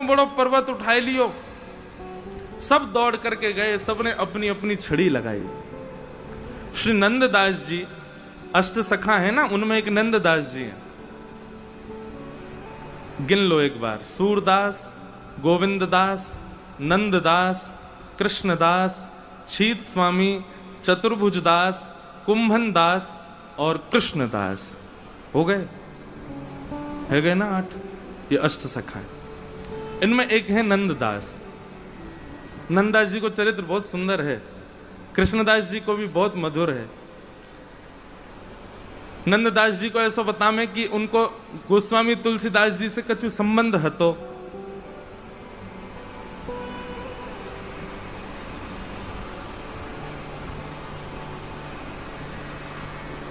बड़ो पर्वत उठाए लियो। सब दौड़ करके गए, सबने अपनी अपनी छड़ी लगाई। श्री नंददास जी अष्ट सखा है ना, उनमें एक नंददास जी हैं। गिन लो एक बार, सूरदास, गोविंददास, नंददास, कृष्णदास, छीत स्वामी, चतुर्भुजदास, कुंभन दास और कृष्णदास। हो गए, है गए ना 8। ये अष्ट सखा है। इनमें एक है नंददास। नंददास जी को चरित्र बहुत सुंदर है, कृष्णदास जी को भी बहुत मधुर है। नंददास जी को ऐसा बतावे कि उनको गोस्वामी तुलसीदास जी से कछु संबंध हतो।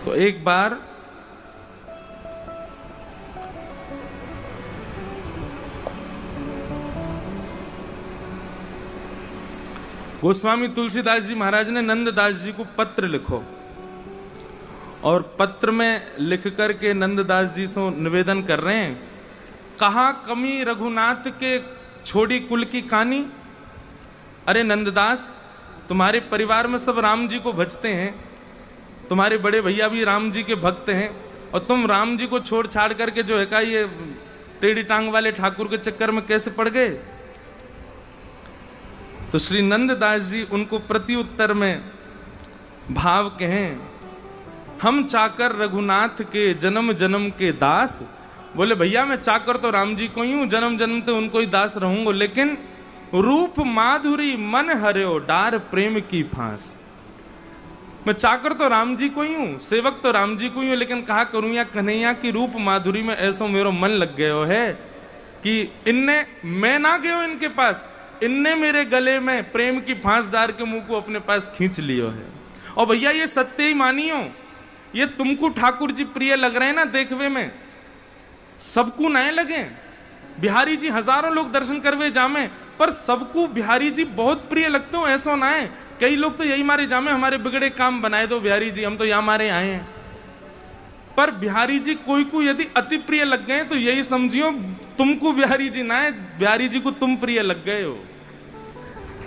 तो एक बार गोस्वामी तुलसीदास जी महाराज ने नंददास जी को पत्र लिखो, और पत्र में लिख करके नंददास जी से निवेदन कर रहे हैं, कहाँ कमी रघुनाथ के छोड़ी कुल की कहानी। अरे नंददास, तुम्हारे परिवार में सब राम जी को भजते हैं, तुम्हारे बड़े भैया भी राम जी के भक्त हैं, और तुम राम जी को छोड़ छाड़ करके जो है का ये टेढ़ी टांग वाले ठाकुर के चक्कर में कैसे पड़ गए। तो श्री नंददास जी उनको प्रति उत्तर में भाव कहें, हम चाकर रघुनाथ के जन्म जन्म के दास। बोले भैया मैं चाकर तो राम जी को ही हूं, जन्म जन्म तो उनको ही दास रहूंगा, लेकिन रूप माधुरी मन हर्यो डार प्रेम की फांस। मैं चाकर तो राम जी को ही हूं, सेवक तो राम जी को ही हूं, लेकिन कहा करूं या कन्हैया की रूप माधुरी में ऐसा मेरो मन लग गयो है कि इनने, मैं ना गयो इनके पास, इनने मेरे गले में प्रेम की फांस डार के मुंह को अपने पास खींच लियो है। और भैया ये सत्य ही मानियो, ये तुमको ठाकुर जी प्रिय लग रहे हैं ना देखवे में, सबको नए लगे। बिहारी जी हजारों लोग दर्शन करवे जामे, पर सबको बिहारी जी बहुत प्रिय लगते हो ऐसा ना है। कई लोग तो यही मारे जामे, हमारे बिगड़े काम बनाए दो बिहारी जी, हम तो यहाँ मारे आए हैं। पर बिहारी जी कोई को यदि अति प्रिय लग गए तो यही समझियो तुमको बिहारी जी ना है, बिहारी जी को तुम प्रिय लग गए हो।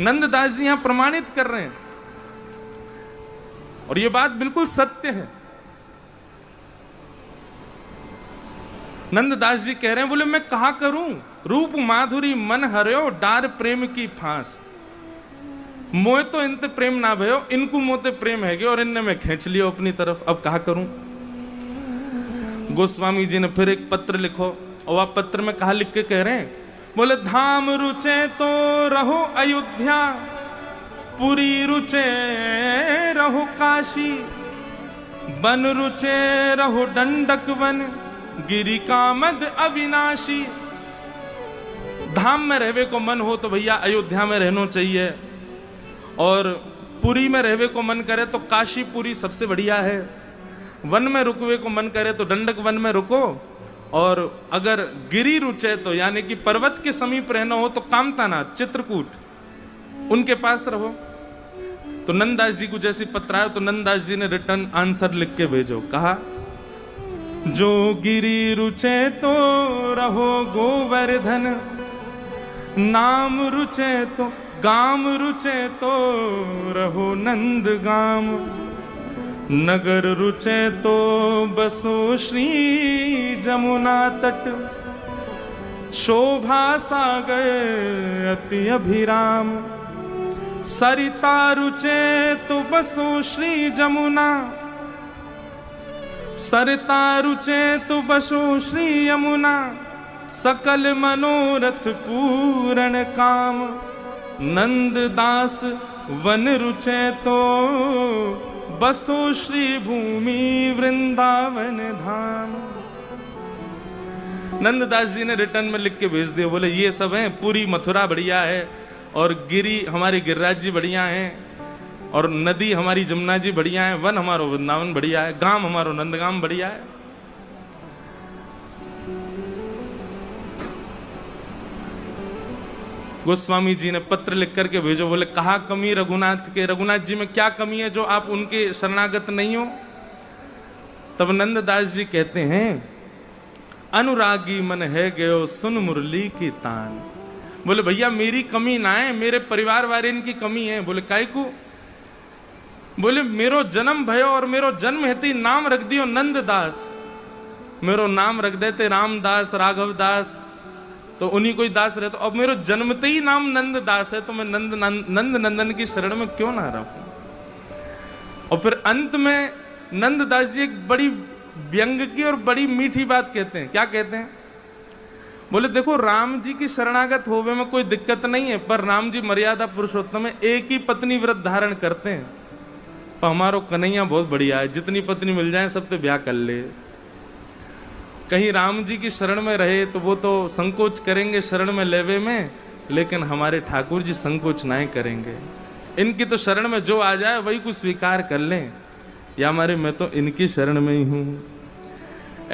नंददास जी यहां प्रमाणित कर रहे हैं, और यह बात बिल्कुल सत्य है। नंददास जी कह रहे हैं, बोले मैं कहा करूं, रूप माधुरी मन हर्यो डार प्रेम की फांस। मोह तो इनते प्रेम ना भयो, इनको मोते प्रेम है और इनने मैं खींच लियो अपनी तरफ, अब कहा करूं। गोस्वामी जी ने फिर एक पत्र लिखो, और आप पत्र में कहा लिख के कह रहे हैं, बोले धाम रुचे तो रहो अयोध्या, पुरी रुचे रहो काशी, बन रुचे रहो दंडक वन, गिरी कामद अविनाशी। धाम में रहवे को मन हो तो भैया अयोध्या में रहना चाहिए, और पुरी में रहवे को मन करे तो काशी पुरी सबसे बढ़िया है। वन में रुकवे को मन करे तो दंडक वन में रुको, और अगर गिरी रुचे तो यानी कि पर्वत के समीप रहना हो तो कामतानाथ चित्रकूट उनके पास रहो। तो नंददास जी को जैसे पत्र आया तो नंददास जी ने रिटर्न आंसर लिख के भेजो, कहा जो गिरी रुचे तो रहो गोवर्धन, नाम रुचे तो गाम रुचे तो रहो नंद गाम, नगर रुचे तो बसो श्री जमुना तट, शोभा सागर अति अभिराम, सरिता रुचे तो बसो श्री जमुना, सरिता रुचे तो बसो श्री यमुना, सकल मनोरथ पूर्ण काम, नंददास वन रुचे तो बसो श्री भूमि वृंदावन धाम। नंददास जी ने रिटर्न में लिख के भेज दिया, बोले ये सब है, पूरी मथुरा बढ़िया है, और गिरी हमारी गिरिराज जी बढ़िया हैं, और नदी हमारी जमुना जी बढ़िया है, वन हमारो वृंदावन बढ़िया है, गांव हमारो नंदगाम बढ़िया है। गोस्वामी जी ने पत्र लिख करके भेजो, बोले कहा कमी रघुनाथ के, रघुनाथ जी में क्या कमी है जो आप उनके शरणागत नहीं हो। तब नंददास जी कहते हैं, अनुरागी मन है गयो सुन मुरली की तान। बोले भैया मेरी कमी ना है, मेरे परिवार वाले इनकी कमी है। बोले काहे को? बोले मेरो जन्म भयो और मेरो जन्म हेती नाम रख दियो नंद दास, मेरो नाम रख देते रामदास राघव दास, तो उन्हीं कोई दास रहता। अब मेरो जन्मते ही नाम नंद दास है, तो मैं नंद नंदन की शरण में क्यों ना रहूं? और फिर अंत में नंद दास जी एक बड़ी व्यंग की और बड़ी मीठी बात कहते हैं। क्या कहते हैं? बोले देखो राम जी की शरणागत होवे में कोई दिक्कत नहीं है, पर राम जी मर्यादा पुरुषोत्तम है, एक ही पत्नी व्रत धारण करते हैं। तो हमारो कन्हैया बहुत बढ़िया है, जितनी पत्नी मिल जाए सब पे ब्याह कर ले। कहीं राम जी की शरण में रहे तो वो तो संकोच करेंगे शरण में लेवे में, लेकिन हमारे ठाकुर जी संकोच नहीं करेंगे। इनकी तो शरण में जो आ जाए वही कुछ स्वीकार कर लें, या हमारे मैं तो इनकी शरण में ही हूं।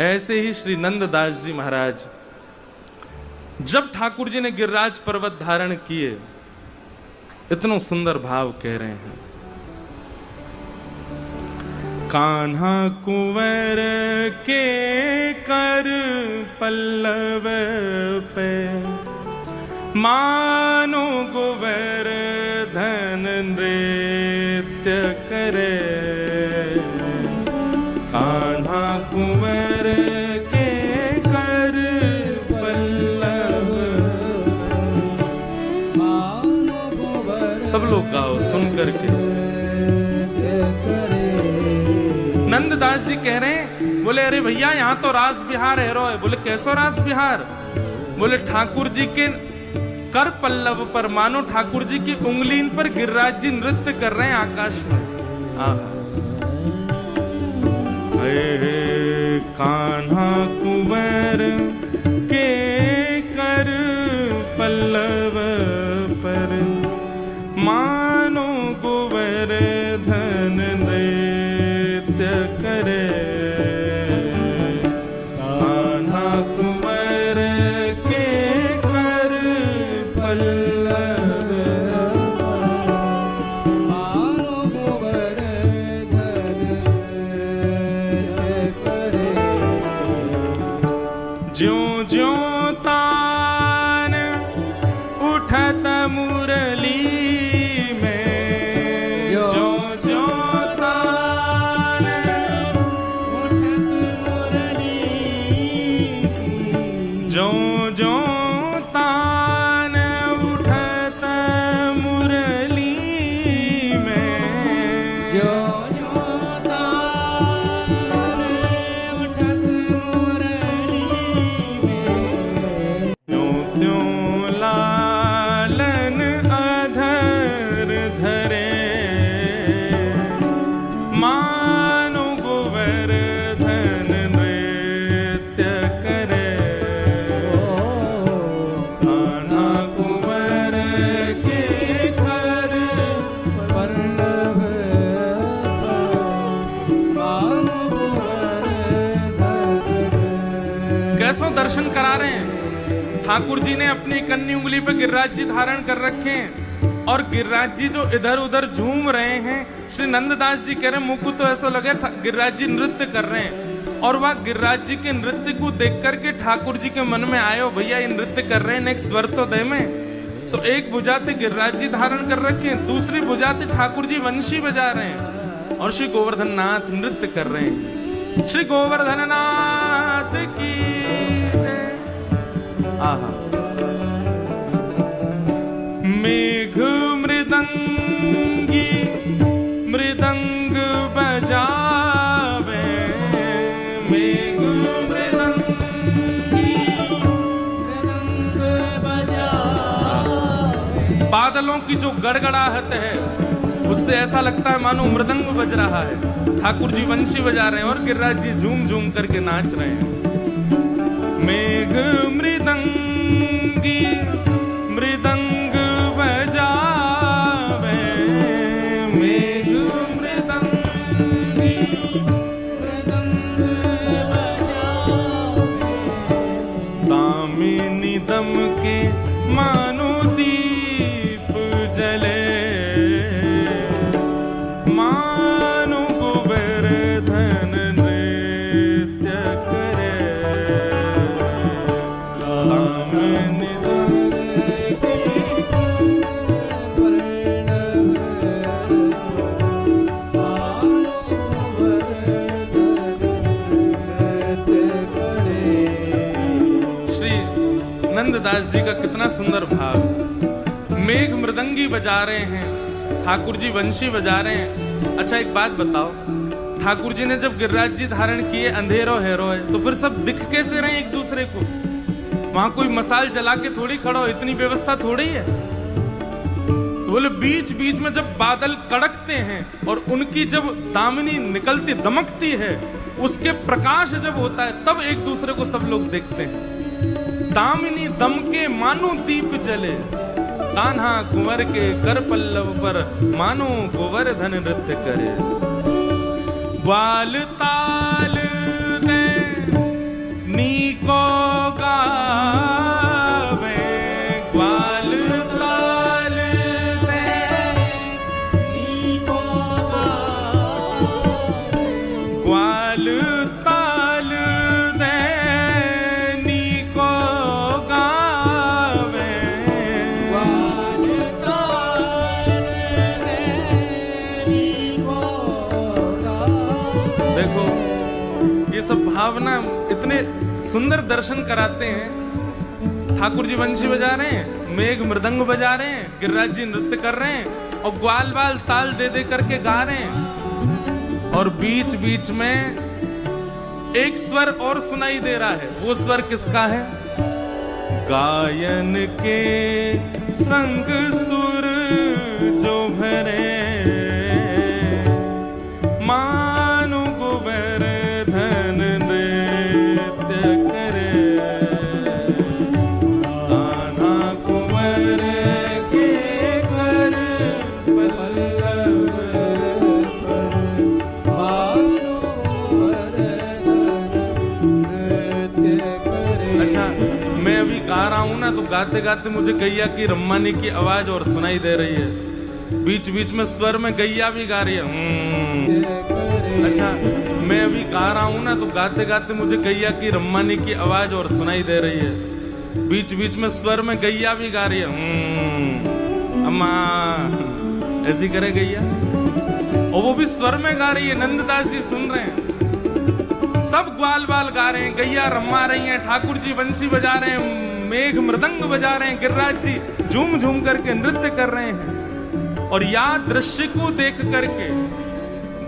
ऐसे ही श्री नंददास जी महाराज जब ठाकुर जी ने गिरिराज पर्वत धारण किए, इतना सुंदर भाव कह रहे हैं। कान्हा कुंवर के कर पल्लव पे, मानो गोवर्धन नृत्य करे। कान्हा कुंवर के कर पल्लव, मानो गोवर्धन। सब लोग गाओ सुन करके। नंददास जी कह रहे हैं, बोले अरे भैया यहाँ तो रास बिहार है रो है। बोले कैसो रास बिहार? बोले ठाकुर जी के कर पल्लव पर, मानो ठाकुर जी की उंगली पर गिरिराज जी नृत्य कर रहे हैं आकाश में। कान्हा कुंवर के कर पल्लव पर, मानो गोवर्धन नृत्य करे। कान्हा कुंवर के कर पल्लव, मानो गोवर्धन करे। ज्यों ज्यों तान उठत मुरली में, ज्यों ज्यों तान उठत मुरली, ज्यों ज्यों तान उठत मुरली में, ज्यों ज्यों तान उठत मुरली में, त्यों त्यों लालन अधर धरे। मानो गोवर्धन नृत्य करे। कान्हा कुंवर के कर पल्लव, मानो गोवर्धन। कैसो दर्शन करा रहे हैं? ठाकुर जी ने अपनी कन्नी उंगली पे गिरिराज जी धारण कर रखे हैं, और गिरिराज जी जो इधर उधर झूम रहे हैं। श्री नंददास जी कह रहे हैं मुझ को तो ऐसा लगे गिरिराज जी नृत्य कर रहे हैं, और वह गिरिराज जी के नृत्य को देख करके ठाकुर जी के मन में आयो भैया ये नृत्य कर रहे हैं, एक स्वर तो दे में। सो एक भुजाते गिरिराज जी धारण कर रखे हैं, दूसरी भुजाते ठाकुर जी वंशी बजा रहे हैं, और श्री गोवर्धन नाथ नृत्य कर रहे हैं। श्री गोवर्धन नाथ की जय। आहा। मेघ मृदंगी मृदंग बजावे, मेघ मृदंगी मृदंग बजावे। बादलों की जो गड़गड़ाहट है उससे ऐसा लगता है मानो मृदंग बज रहा है। ठाकुर जी वंशी बजा रहे हैं और गिरिराज जी झूम झूम करके नाच रहे हैं। मेघ मृदंगी मृदंग बजावे, मेघ मृदंगी मृदंग बजावे। दामिनी दम के मानो दीप जले, मानो गोवर्धन नृत्य करे। दामिनी दम नंददास जी का कितना सुंदर भाव। मेघ मृदंगी बजा रहे हैं, ठाकुर जी वंशी बजा रहे हैं। अच्छा एक बात बताओ, ठाकुर जी ने जब गिरिराज जी धारण किए, अंधेरो हेरो है, तो फिर सब दिख कैसे रहे एक दूसरे को? वहां कोई मसाल जला के थोड़ी खड़ा हो, इतनी व्यवस्था थोड़ी है। तो बोले बीच बीच में जब बादल कड़कते हैं और उनकी जब दामिनी निकलती दमकती है, उसके प्रकाश जब होता है, तब एक दूसरे को सब लोग देखते हैं। दामिनी दमके मानो दीप जले, कान्हा कुंवर के कर पल्लव पर मानो गोवर्धन नृत्य करे। ग्वाल ताल दे नीको गावे, ग्वाल ताल दे नीको गावे, ग्वाल ताल दे नीको गावे, ग्वाल ताल दे नीको गावे। देखो ये सब भावना इतने सुंदर दर्शन कराते हैं। ठाकुर जी वंशी बजा रहे हैं, मेघ मृदंग बजा रहे हैं, गिरिराज जी नृत्य कर रहे हैं और ग्वाल बाल ताल दे दे करके गा रहे हैं। और बीच बीच में एक स्वर और सुनाई दे रहा है। वो स्वर किसका है? गायन के संग सुर जो भरे, मानो गोवर्धन नृत्य करे, कान्हा कुंवर के कर पल्लव पर मानो गोवर्धन नृत्य करे। अच्छा मैं अभी गा रहा हूं ना, तो गाते गाते मुझे गैया की रम्मानी की आवाज और सुनाई दे रही है। बीच बीच में स्वर में गैया भी गा रही है। अच्छा मैं अभी गा रहा हूं ना, तो गाते गाते मुझे गैया की रम्मानी की आवाज और सुनाई दे रही है। बीच बीच में स्वर में गैया भी गा रही है। अम्मा ऐसी करे गैया, और वो भी स्वर में गा रही है। नंददास जी सुन रहे हैं, सब ग्वाल बाल गा रहे हैं, गैया रम्मा रही हैं, ठाकुर जी वंशी बजा रहे हैं, मेघ मृदंग बजा रहे हैं, गिरिराज जी झूम झूम करके नृत्य कर रहे हैं। और या दृश्य को देख करके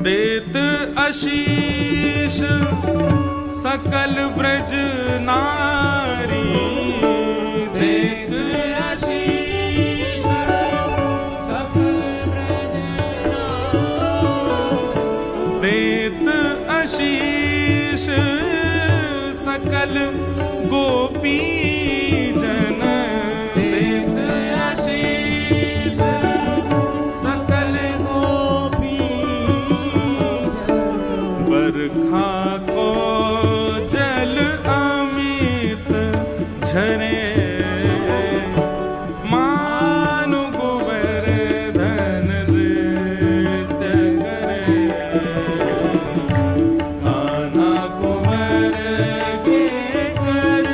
देत आशीष सकल ब्रज नारी, देत आशीष सकल ब्रज नारी, देत आशीष सकल गोपी जन, देत आशीष सकल गोपी जन, बरखा को जल अमित झरे, मानो गोवर्धन नृत्य करे, कान्हा कुंवर के कर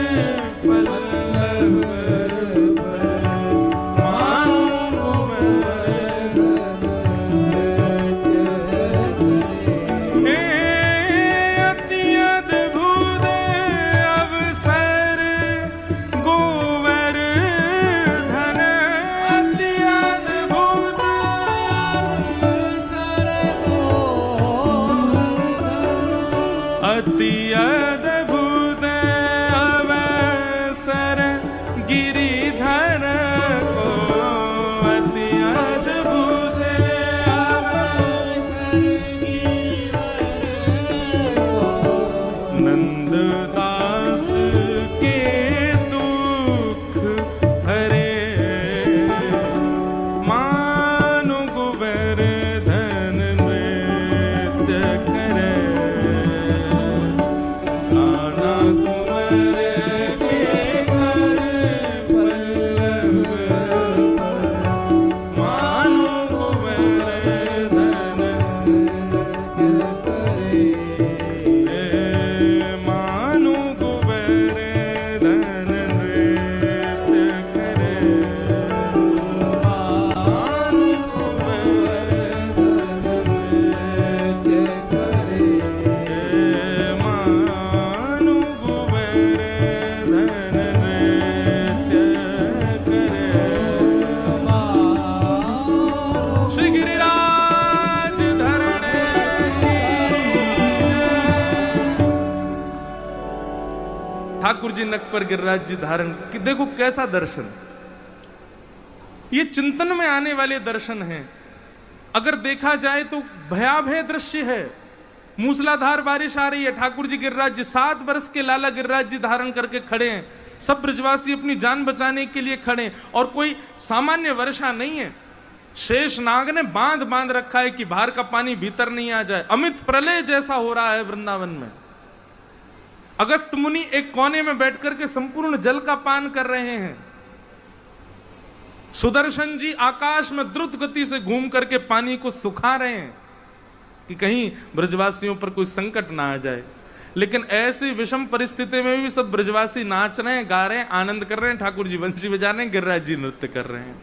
ठाकुर जी नक पर गिरिराज जी धारण कि देखो कैसा दर्शन, ये चिंतन में आने वाले दर्शन हैं। अगर देखा जाए तो भयावह दृश्य है। मूसलाधार बारिश आ रही है, ठाकुर जी गिरिराज जी 7 वर्ष के लाला गिरिराज जी धारण करके खड़े हैं, सब ब्रजवासी अपनी जान बचाने के लिए खड़े हैं, और कोई सामान्य वर्षा नहीं है। शेष नाग ने बांध बांध रखा है कि बाहर का पानी भीतर नहीं आ जाए। अमित प्रलय जैसा हो रहा है वृंदावन में। अगस्त मुनि एक कोने में बैठ करके संपूर्ण जल का पान कर रहे हैं। सुदर्शन जी आकाश में द्रुत गति से घूम करके पानी को सुखा रहे हैं कि कहीं ब्रजवासियों पर कोई संकट ना आ जाए। लेकिन ऐसी विषम परिस्थिति में भी सब ब्रजवासी नाच रहे हैं, गा रहे हैं, आनंद कर रहे हैं, ठाकुर जी बंसी बजा रहे हैं, गिरिराज जी नृत्य कर रहे हैं।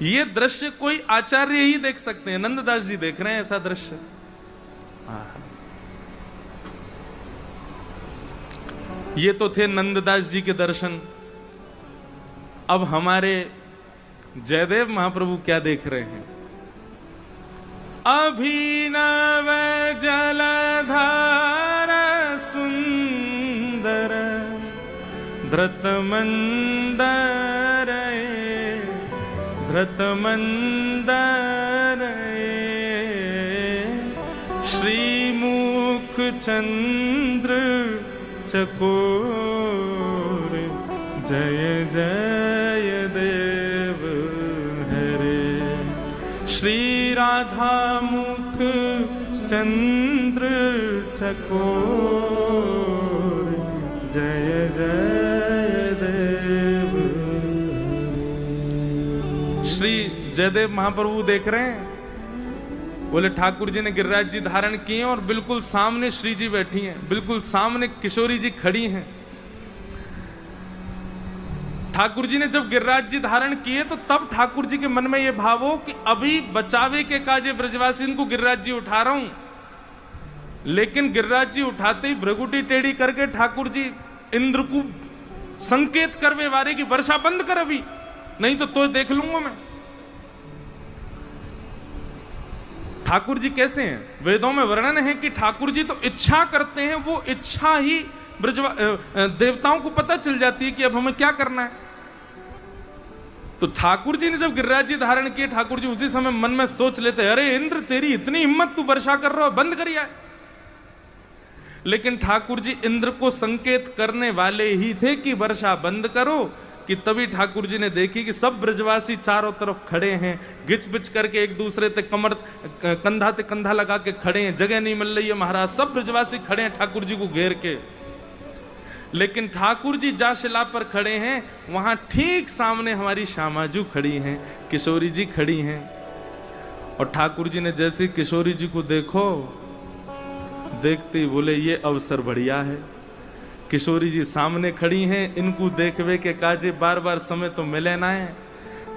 ये दृश्य कोई आचार्य ही देख सकते हैं। नंददास जी देख रहे हैं ऐसा दृश्य। ये तो थे नंददास जी के दर्शन। अब हमारे जयदेव महाप्रभु क्या देख रहे हैं? अभिनव जलधार सुंदर धृत मंदर श्रीमुख चंद्र चकोर जय जय देव हरे। श्री राधा मुख चंद्र चकोर जय जय देव। श्री जयदेव महाप्रभु देख रहे हैं, बोले ठाकुर जी ने गिरिराज जी धारण किए और बिल्कुल सामने श्री जी बैठी हैं, बिल्कुल सामने किशोरी जी खड़ी हैं। ठाकुर जी ने जब गिरिराज जी धारण किए तो तब ठाकुर जी के मन में यह भाव हो कि अभी बचावे के काजे ब्रजवासी को गिरिराज जी उठा रहा हूं। लेकिन गिरिराज जी उठाते ही भ्रगुटी टेढ़ी करके ठाकुर जी इंद्र को संकेत करवे वारे की वर्षा बंद कर, अभी नहीं तो देख लूंगा मैं। ठाकुर जी कैसे हैं? वेदों में वर्णन है कि ठाकुर जी तो इच्छा करते हैं, वो इच्छा ही देवताओं को पता चल जाती है कि अब हमें क्या करना है। तो ठाकुर जी ने जब गिरिराज जी धारण किए, ठाकुर जी उसी समय मन में सोच लेते, अरे इंद्र तेरी इतनी हिम्मत, तू वर्षा कर रहा हो, बंद करिए। लेकिन ठाकुर जी इंद्र को संकेत करने वाले ही थे कि वर्षा बंद करो, कि तभी ठाकुर जी ने देखी कि सब ब्रजवासी चारों तरफ खड़े हैं, गिच बिच करके एक दूसरे ते कमर कंधा ते कंधा लगा के खड़े हैं, जगह नहीं मिल रही है महाराज, सब ब्रजवासी खड़े हैं ठाकुर जी को घेर के। लेकिन ठाकुर जी जा शिला पर खड़े हैं, वहां ठीक सामने हमारी श्यामाजू खड़ी हैं, किशोरी जी खड़ी हैं। और ठाकुर जी ने जैसे किशोरी जी को देखो, देखते ही बोले ये अवसर बढ़िया है। किशोरी जी सामने खड़ी हैं, इनको देखवे के काजे बार बार समय तो मिले ना है,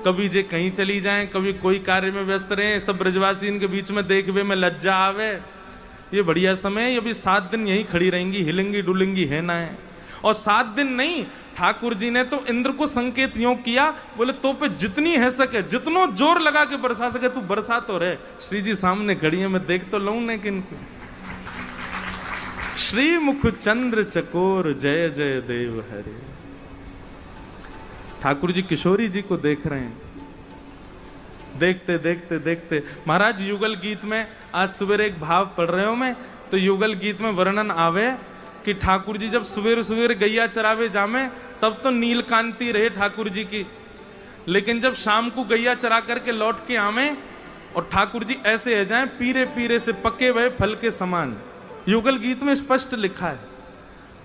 कभी जे कहीं चली जाएं, कभी कोई कार्य में व्यस्त रहे, सब ब्रजवासी इनके बीच में देखवे में लज्जा आवे। ये बढ़िया समय है, ये भी 7 दिन यहीं खड़ी रहेंगी, हिलेंगी डुलेंगी है ना है। और 7 दिन नहीं, ठाकुर जी ने तो इंद्र को संकेत यूं किया, बोले तो पे जितनी है सके, जितनो जोर लगा के बरसा सके तू बरसा तो रहे। श्री जी सामने खड़ी है, मैं देख तो लूं ना किनको। श्री मुख चंद्र चकोर जय जय देव हरे। ठाकुर जी किशोरी जी को देख रहे हैं। देखते देखते देखते महाराज युगल गीत में आज सवेरे एक भाव पढ़ रहे हो मैं, तो युगल गीत में वर्णन आवे कि ठाकुर जी जब सवेरे सवेरे गैया चरावे जामे तब तो नीलकांति रहे ठाकुर जी की, लेकिन जब शाम को गैया चरा करके लौट के आवे और ठाकुर जी ऐसे है जाए पीरे पीरे से पके हुए फल के समान। युगल गीत में स्पष्ट लिखा है।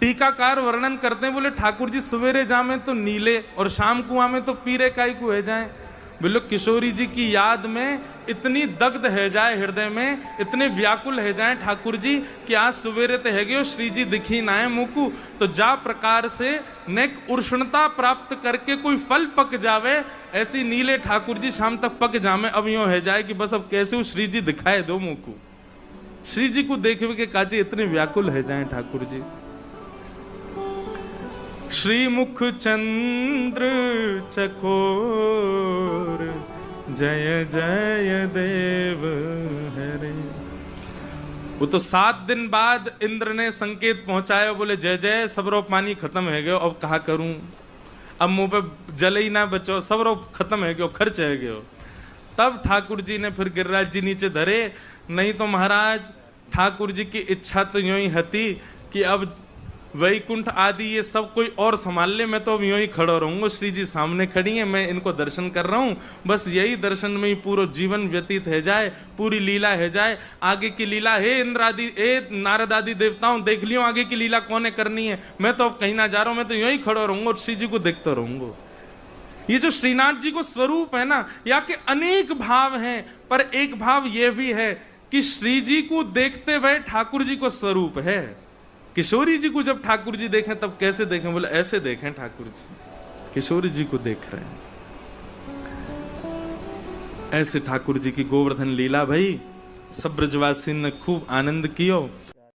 टीकाकार वर्णन करते हैं, बोले ठाकुर जी सवेरे जामे तो नीले और शाम को आमे तो पीरे काई को है जाए। बोलो किशोरी जी की याद में इतनी दग्ध है जाए हृदय में, इतने व्याकुल है जाए ठाकुर जी कि आज सवेरे ते है गयो श्री जी दिखी नाए मुकु, तो जा प्रकार से नेक उष्णता प्राप्त करके कोई फल पक जावे, ऐसी नीले ठाकुर जी शाम तक पक जामे। अब यूं है जाए कि बस अब कैसे श्री जी दिखाए दो मुकु। श्री जी को देखवे के काजे इतने व्याकुल है जाए ठाकुर जी। श्री मुख चंद्र चकोर जय जय देव हरे। वो तो 7 दिन बाद इंद्र ने संकेत पहुंचाया, बोले जय जय सबरो पानी खत्म है गयो, अब कहा करूं, अब मुंह पे जल ही ना बचो, सबरो खत्म है गयो, खर्च है गयो। तब ठाकुर जी ने फिर गिरिराज जी नीचे धरे। नहीं तो महाराज ठाकुर जी की इच्छा तो यूं ही हती कि अब वैकुंठ आदि ये सब कोई और संभाल ले, मैं तो अब यूं ही खड़ा रहूंगा, श्री जी सामने खड़ी है, मैं इनको दर्शन कर रहा हूं, बस यही दर्शन में ही पूरा जीवन व्यतीत है जाए, पूरी लीला है जाए। आगे की लीला हे इंद्र आदि, हे नारद आदि देवताओं, देख लियो आगे की लीला कौन है करनी है, मैं तो अब कहीं ना जा रहा हूं, मैं तो यूं ही खड़ा रहूंगा और श्री जी को देखता रहूंगा। ये जो श्रीनाथ जी को स्वरूप है ना, या के अनेक भाव हैं, पर एक भाव ये भी है कि श्री जी को देखते हुए ठाकुर जी को स्वरूप है। किशोरी जी को जब ठाकुर जी देखें तब कैसे देखें, बोले ऐसे देखें ठाकुर जी, किशोरी जी को देख रहे हैं ऐसे। ठाकुर जी की गोवर्धन लीला भाई सब ब्रजवासी ने खूब आनंद कियो।